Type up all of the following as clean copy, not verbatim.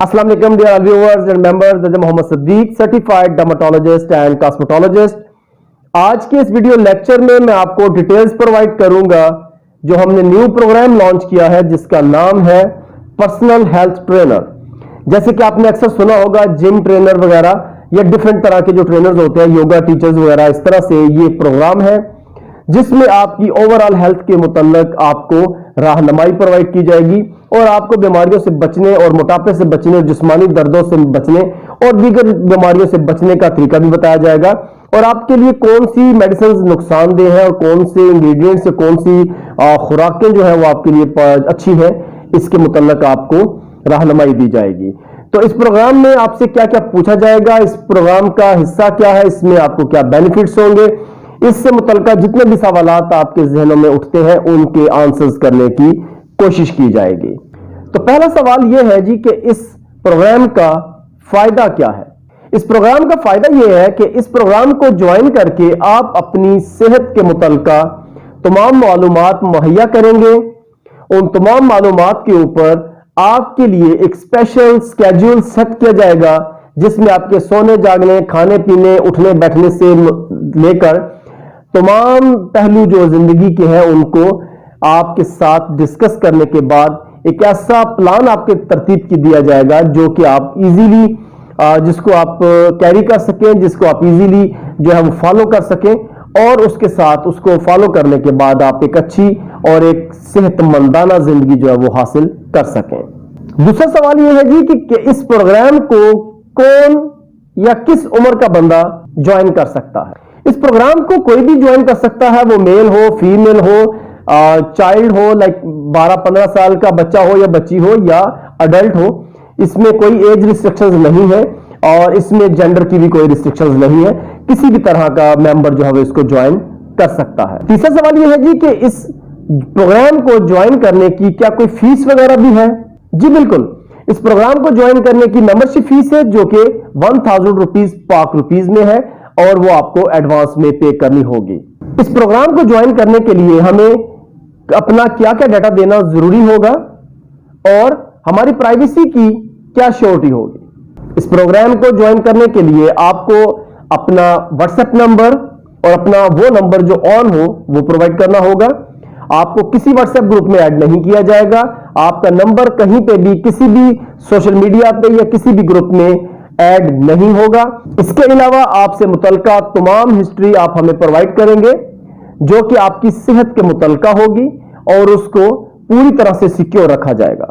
अस्सलाम वालेकुम dear viewers and members, Mohammed Sadiq certified dermatologist and cosmetologist. आज के इस वीडियो लेक्चर में मैं आपको डिटेल्स प्रोवाइड करूंगा जो हमने न्यू प्रोग्राम लॉन्च किया है जिसका नाम है पर्सनल हेल्थ ट्रेनर। जैसे कि आपने अक्सर सुना होगा जिम ट्रेनर वगैरह या डिफरेंट तरह के जो ट्रेनर्स होते हैं, योगा टीचर्स वगैरह, इस तरह से ये प्रोग्राम है जिसमें आपकी ओवरऑल हेल्थ के मुतल्लिक आपको रहनुमाई प्रोवाइड की जाएगी और आपको बीमारियों से बचने और मोटापे से बचने और जिस्मानी दर्दों से बचने और दीगर बीमारियों से बचने का तरीका भी बताया जाएगा और आपके लिए कौन सी मेडिसिन नुकसानदेह है और कौन से इंग्रेडिएंट्स से कौन सी खुराकें जो है वो आपके लिए अच्छी है, इसके मुतल्लिक आपको रहनुमाई दी जाएगी। तो इस प्रोग्राम में आपसे क्या क्या पूछा जाएगा, इस प्रोग्राम का हिस्सा क्या है, इसमें आपको क्या बेनिफिट्स होंगे, इससे मुतल्लिका जितने भी सवालात आपके जहनों में उठते हैं उनके आंसर्स करने की कोशिश की जाएगी। तो पहला सवाल यह है जी कि इस प्रोग्राम का फायदा क्या है। इस प्रोग्राम का फायदा यह है कि इस प्रोग्राम को ज्वाइन करके आप अपनी सेहत के मुतल्लिका तमाम मालूमात मुहैया करेंगे। उन तमाम मालूमात के ऊपर आपके लिए एक स्पेशल स्केड्यूल सेट किया जाएगा जिसमें आपके सोने जागने, खाने पीने, उठने बैठने से लेकर तमाम पहलू जो जिंदगी के हैं उनको आपके साथ डिस्कस करने के बाद एक ऐसा प्लान आपके तरतीब की दिया जाएगा जो कि आप इजीली जिसको आप कैरी कर सकें, जिसको आप इजीली जो है वो फॉलो कर सकें और उसके साथ उसको फॉलो करने के बाद आप एक अच्छी और एक सेहतमंदाना जिंदगी जो है वो हासिल कर सकें। दूसरा सवाल यह है जी कि इस प्रोग्राम को कौन या किस उम्र का बंदा ज्वाइन कर सकता है। इस प्रोग्राम को कोई भी ज्वाइन कर सकता है, वो मेल हो, फीमेल हो, चाइल्ड हो, लाइक 12-15 साल का बच्चा हो या बच्ची हो या अडल्ट हो। इसमें कोई एज रिस्ट्रिक्शंस नहीं है और इसमें जेंडर की भी कोई रिस्ट्रिक्शंस नहीं है। किसी भी तरह का मेंबर जो है इसको ज्वाइन कर सकता है। तीसरा सवाल यह है जी कि इस प्रोग्राम को ज्वाइन करने की क्या कोई फीस वगैरह भी है। जी बिल्कुल, इस प्रोग्राम को ज्वाइन करने की मेंबरशिप फीस है जो कि 1000 रुपीज पाक रुपीज में है और वो आपको एडवांस में पे करनी होगी। इस प्रोग्राम को ज्वाइन करने के लिए हमें अपना क्या क्या डाटा देना जरूरी होगा और हमारी प्राइवेसी की क्या श्योरिटी होगी। इस प्रोग्राम को ज्वाइन करने के लिए आपको अपना व्हाट्सएप नंबर और अपना वो नंबर जो ऑन हो वो प्रोवाइड करना होगा। आपको किसी व्हाट्सएप ग्रुप में ऐड नहीं किया जाएगा। आपका नंबर कहीं पे भी किसी भी सोशल मीडिया पे या किसी भी ग्रुप में ऐड नहीं होगा। इसके अलावा आपसे मुतल्लिका तमाम हिस्ट्री आप हमें प्रोवाइड करेंगे जो कि आपकी सेहत के मुतल्लिका होगी और उसको पूरी तरह से सिक्योर रखा जाएगा।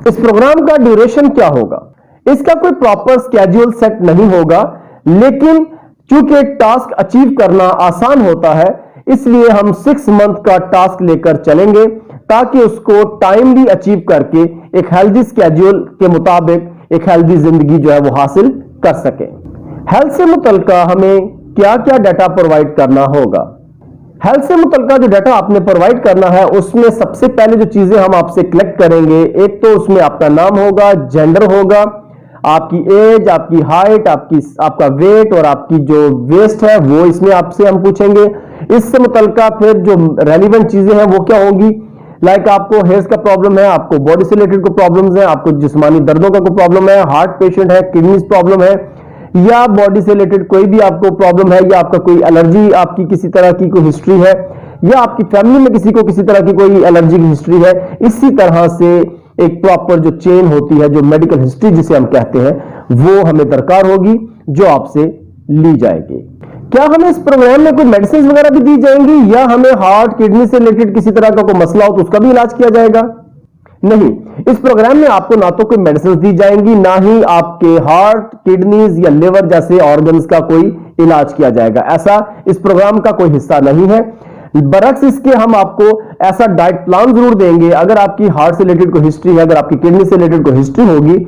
इस प्रोग्राम का ड्यूरेशन क्या होगा, इसका कोई प्रॉपर स्केड्यूल सेट नहीं होगा, लेकिन चूंकि टास्क अचीव करना आसान होता है इसलिए हम 6 मंथ का टास्क लेकर चलेंगे ताकि उसको टाइमली अचीव करके एक हेल्दी स्केड्यूल के मुताबिक एक हेल्दी जिंदगी जो है वो हासिल कर सके। हेल्थ से मुतल्लिका हमें क्या क्या डाटा प्रोवाइड करना होगा। हेल्थ से मुतल्लिका जो डाटा आपने प्रोवाइड करना है उसमें सबसे पहले जो चीजें हम आपसे कलेक्ट करेंगे, एक तो उसमें आपका नाम होगा, जेंडर होगा, आपकी एज, आपकी हाइट, आपका वेट और आपकी जो वेस्ट है वो इसमें आपसे हम पूछेंगे। इससे मुतल्लिका फिर जो रेलिवेंट चीजें हैं वो क्या होंगी, लाइक आपको हेयर्स का प्रॉब्लम है, आपको बॉडी से रिलेटेड कोई प्रॉब्लम्स है, आपको जिस्मानी दर्दों का कोई प्रॉब्लम है, हार्ट पेशेंट है, किडनीज प्रॉब्लम है या बॉडी से रिलेटेड कोई भी आपको प्रॉब्लम है या आपका कोई एलर्जी, आपकी किसी तरह की कोई हिस्ट्री है या आपकी फैमिली में किसी को किसी तरह की कोई एलर्जी की हिस्ट्री है। इसी तरह से एक प्रॉपर जो चेन होती है, जो मेडिकल हिस्ट्री जिसे हम कहते हैं, वो हमें दरकार होगी जो आपसे ली जाएगी। क्या हमें इस प्रोग्राम में कोई मेडिसिन वगैरह भी दी जाएंगी या हमें हार्ट किडनी से रिलेटेड किसी तरह का कोई मसला हो तो उसका भी इलाज किया जाएगा? नहीं, इस प्रोग्राम में आपको ना तो कोई मेडिसिन दी जाएंगी ना ही आपके हार्ट, किडनीज या लिवर जैसे ऑर्गन्स का कोई इलाज किया जाएगा। ऐसा इस प्रोग्राम का कोई हिस्सा नहीं है। बरक्स इसके हम आपको ऐसा डाइट प्लान जरूर देंगे। अगर आपकी हार्ट से रिलेटेड कोई हिस्ट्री है, अगर आपकी किडनी से रिलेटेड कोई हिस्ट्री होगी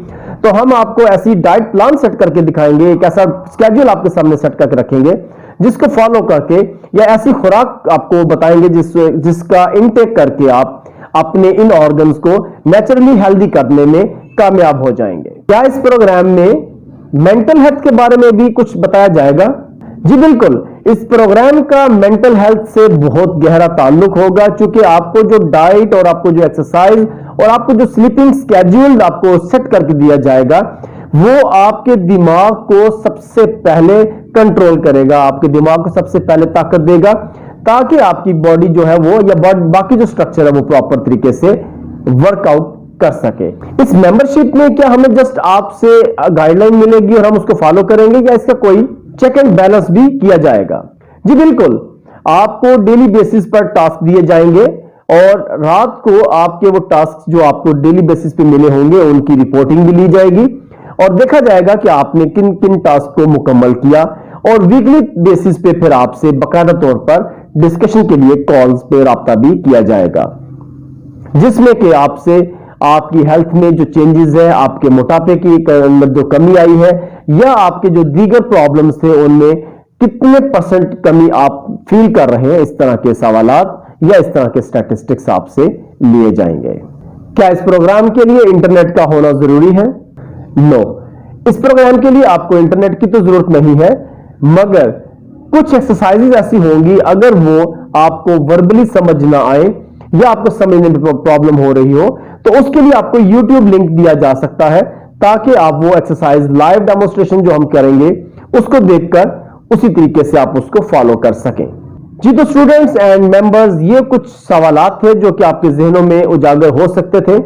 तो हम आपको ऐसी डाइट प्लान सेट करके दिखाएंगे, एक ऐसा स्केड्यूल आपके सामने सेट करके रखेंगे जिसको फॉलो करके या ऐसी खुराक आपको बताएंगे जिसका इनटेक करके आप अपने इन ऑर्गन्स को नेचुरली हेल्दी करने में कामयाब हो जाएंगे। क्या इस प्रोग्राम में मेंटल हेल्थ के बारे में भी कुछ बताया जाएगा? जी बिल्कुल, इस प्रोग्राम का मेंटल हेल्थ से बहुत गहरा ताल्लुक होगा, क्योंकि आपको जो डाइट और आपको जो एक्सरसाइज और आपको जो स्लीपिंग स्केड्यूल आपको सेट करके दिया जाएगा, वो आपके दिमाग को सबसे पहले कंट्रोल करेगा, आपके दिमाग को सबसे पहले ताकत देगा, ताकि आपकी बॉडी जो है वो या बाकी जो स्ट्रक्चर है वो प्रॉपर तरीके से वर्कआउट कर सके। इस मेंबरशिप में क्या हमें जस्ट आपसे गाइडलाइन मिलेगी और हम उसको फॉलो करेंगे, या इसका कोई चेक एंड बैलेंस भी किया जाएगा? जी बिल्कुल, आपको डेली बेसिस पर टास्क दिए जाएंगे और रात को आपके वो टास्क जो आपको डेली बेसिस पे मिले होंगे उनकी रिपोर्टिंग भी ली जाएगी और देखा जाएगा कि आपने किन किन टास्क को मुकम्मल किया, और वीकली बेसिस पे फिर आपसे बाकायदा तौर पर डिस्कशन के लिए कॉल्स पे राब्ता भी किया जाएगा, जिसमें कि आपसे आपकी हेल्थ में जो चेंजेस है, आपके मोटापे की जो कमी आई है, या आपके जो दीगर प्रॉब्लम्स थे उनमें कितने % कमी आप फील कर रहे हैं, इस तरह के सवालात या इस तरह के स्टैटिस्टिक्स आपसे लिए जाएंगे। क्या इस प्रोग्राम के लिए इंटरनेट का होना जरूरी है? नो, इस प्रोग्राम के लिए आपको इंटरनेट की तो जरूरत नहीं है, मगर कुछ एक्सरसाइजेज ऐसी होंगी अगर वो आपको वर्बली समझ ना आए या आपको समझने में प्रॉब्लम हो रही हो, तो उसके लिए आपको YouTube लिंक दिया जा सकता है, ताकि आप वो एक्सरसाइज लाइव डेमोन्स्ट्रेशन जो हम करेंगे उसको देखकर उसी तरीके से आप उसको फॉलो कर सकें। जी तो स्टूडेंट्स एंड मेंबर्स, ये कुछ सवालात थे जो कि आपके जहनों में उजागर हो सकते थे,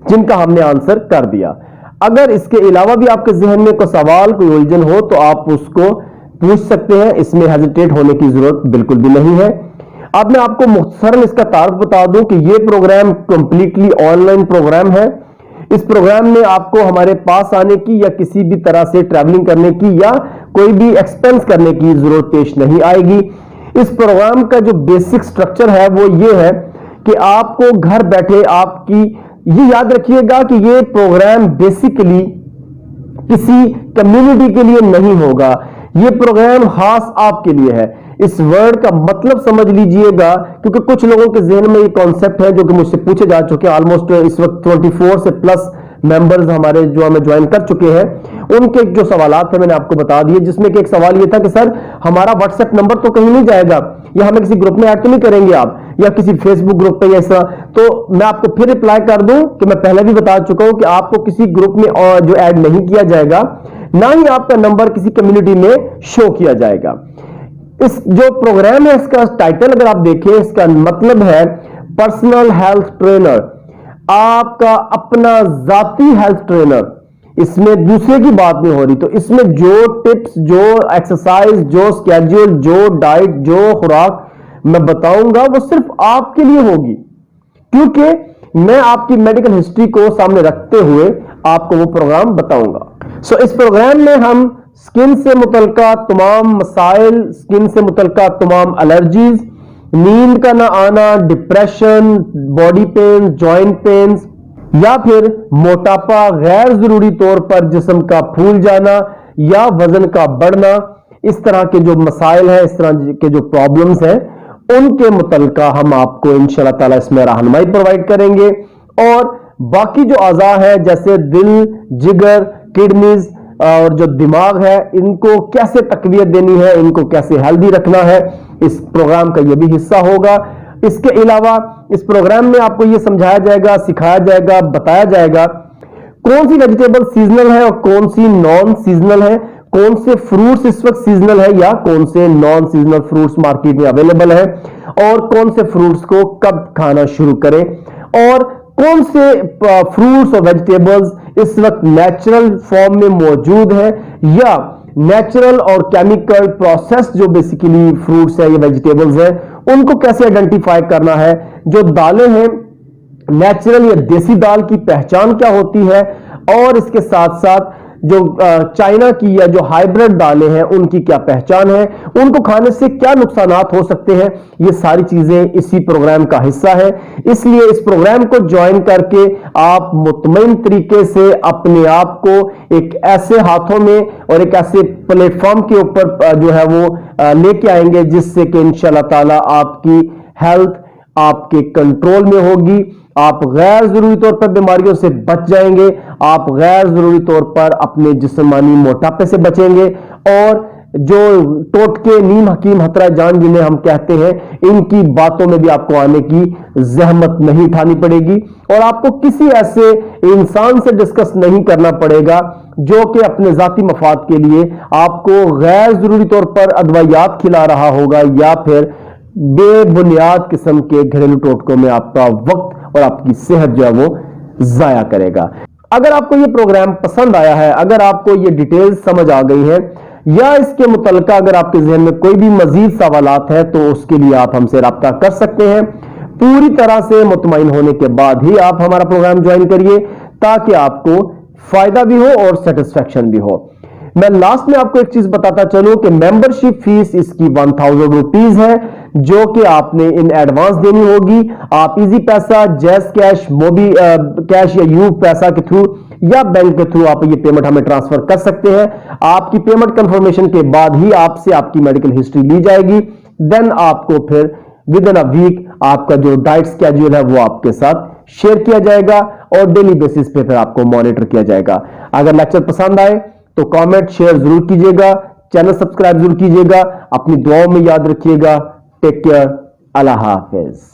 जिनका हमने आंसर कर दिया। अगर इसके अलावा भी आपके जहन में कोई सवाल, कोई उलझन हो तो आप उसको पूछ सकते हैं, इसमें हेजिटेट होने की जरूरत बिल्कुल भी नहीं है। अब मैं आपको मुख्तसरन इसका तारुफ बता दूं कि यह प्रोग्राम कंप्लीटली ऑनलाइन प्रोग्राम है। इस प्रोग्राम में आपको हमारे पास आने की या किसी भी तरह से ट्रैवलिंग करने की या कोई भी एक्सपेंस करने की जरूरत पेश नहीं आएगी। इस प्रोग्राम का जो बेसिक स्ट्रक्चर है वो ये है कि आपको घर बैठे आपकी, ये याद रखिएगा कि ये प्रोग्राम बेसिकली किसी कम्युनिटी के लिए नहीं होगा, ये प्रोग्राम खास आपके लिए है। इस वर्ड का मतलब समझ लीजिएगा, क्योंकि कुछ लोगों के जहन में ये कॉन्सेप्ट है जो कि मुझसे पूछे जा चुके हैं। ऑलमोस्ट इस वक्त 24 से प्लस मेंबर्स हमारे जो हमें ज्वाइन कर चुके हैं, उनके जो सवालात थे मैंने आपको बता दिए, जिसमें कि एक सवाल ये था कि सर हमारा व्हाट्सएप नंबर तो कहीं नहीं जाएगा, या हमें किसी ग्रुप में ऐड तो नहीं करेंगे आप, या किसी फेसबुक ग्रुप पे ऐसा? तो मैं आपको फिर रिप्लाई कर दूं कि मैं पहले भी बता चुका हूं कि आपको किसी ग्रुप में और जो ऐड नहीं किया जाएगा, ना ही आपका नंबर किसी कम्युनिटी में शो किया जाएगा। इस जो प्रोग्राम है, इसका टाइटल अगर आप देखें, इसका मतलब है पर्सनल हेल्थ ट्रेनर, आपका अपना जाती हेल्थ ट्रेनर। इसमें दूसरे की बात नहीं हो रही, तो इसमें जो टिप्स, जो एक्सरसाइज, जो स्केड्यूल, जो डाइट, जो खुराक मैं बताऊंगा वो सिर्फ आपके लिए होगी, क्योंकि मैं आपकी मेडिकल हिस्ट्री को सामने रखते हुए आपको वो प्रोग्राम बताऊंगा। सो इस प्रोग्राम में हम स्किन से मुतल्लिका तमाम मसाइल, स्किन से मुतल्लिका तमाम एलर्जीज, नींद का ना आना, depression, body pain, joint pains, या फिर मोटापा, गैर जरूरी तौर पर जिस्म का फूल जाना या वजन का बढ़ना, इस तरह के जो मसाइल हैं, इस तरह के जो प्रॉब्लम्स हैं, उनके मुतल्लिका हम आपको इंशाअल्लाह ताला इसमें रहनुमाई प्रोवाइड करेंगे। और बाकी जो अज़ा है जैसे दिल, जिगर, किडनीज और जो दिमाग है, इनको कैसे तकवीत देनी है, इनको कैसे हेल्दी रखना है, इस प्रोग्राम का यह भी हिस्सा होगा। इसके अलावा इस प्रोग्राम में आपको यह समझाया जाएगा, सिखाया जाएगा, बताया जाएगा कौन सी वेजिटेबल सीजनल है और कौन सी नॉन सीजनल है, कौन से फ्रूट्स इस वक्त सीजनल है या कौन से नॉन सीजनल फ्रूट्स मार्केट में अवेलेबल है, और कौन से फ्रूट्स को कब खाना शुरू करें, और कौन से फ्रूट्स और वेजिटेबल्स इस वक्त नेचुरल फॉर्म में मौजूद है या नेचुरल और केमिकल प्रोसेस जो बेसिकली फ्रूट्स है या वेजिटेबल्स है, उनको कैसे आइडेंटिफाई करना है। जो दालें हैं, नेचुरल या देसी दाल की पहचान क्या होती है, और इसके साथ साथ जो चाइना की या जो हाइब्रिड दालें हैं उनकी क्या पहचान है, उनको खाने से क्या नुकसानात हो सकते हैं, ये सारी चीजें इसी प्रोग्राम का हिस्सा है। इसलिए इस प्रोग्राम को ज्वाइन करके आप मुतमईन तरीके से अपने आप को एक ऐसे हाथों में और एक ऐसे प्लेटफॉर्म के ऊपर जो है वो लेके आएंगे जिससे कि इंशाअल्लाह ताला आपकी हेल्थ आपके कंट्रोल में होगी, आप गैर जरूरी तौर पर बीमारियों से बच जाएंगे, आप गैर जरूरी तौर पर अपने जिस्मानी मोटापे से बचेंगे, और जो टोटके नीम हकीम हतरा जान जिन्हें हम कहते हैं, इनकी बातों में भी आपको आने की जहमत नहीं उठानी पड़ेगी और आपको किसी ऐसे इंसान से डिस्कस नहीं करना पड़ेगा जो कि अपने जाती मफाद के लिए आपको गैर जरूरी तौर पर अदवायात खिला रहा होगा या फिर बेबुनियाद किस्म के घरेलू टोटकों में आपका वक्त और आपकी सेहत जो है वो जाया करेगा। अगर आपको ये प्रोग्राम पसंद आया है, अगर आपको ये डिटेल्स समझ आ गई है या इसके मुतल्लिक़ अगर आपके ज़हन में कोई भी मजीद सवालात है तो उसके लिए आप हमसे राब्ता कर सकते हैं। पूरी तरह से मुतमईन होने के बाद ही आप हमारा प्रोग्राम ज्वाइन करिए ताकि आपको फायदा भी हो और सेटिस्फेक्शन भी हो। मैं लास्ट में आपको एक चीज बताता चलूं कि मेंबरशिप फीस इसकी 1000 रुपीज है जो कि आपने इन एडवांस देनी होगी। आप इजी पैसा, जैस कैश, मोबी कैश या यू पैसा के थ्रू या बैंक के थ्रू आप ये पेमेंट हमें ट्रांसफर कर सकते हैं। आपकी पेमेंट कंफर्मेशन के बाद ही आपसे आपकी मेडिकल हिस्ट्री ली जाएगी। देन आपको फिर विद इन अ वीक आपका जो डाइट स्केड्यूल है वो आपके साथ शेयर किया जाएगा और डेली बेसिस पे फिर आपको मॉनिटर किया जाएगा। अगर लेक्चर पसंद आए तो कमेंट शेयर जरूर कीजिएगा, चैनल सब्सक्राइब जरूर कीजिएगा, अपनी दुआओं में याद रखिएगा। टेक केयर, अल्लाह हाफिज।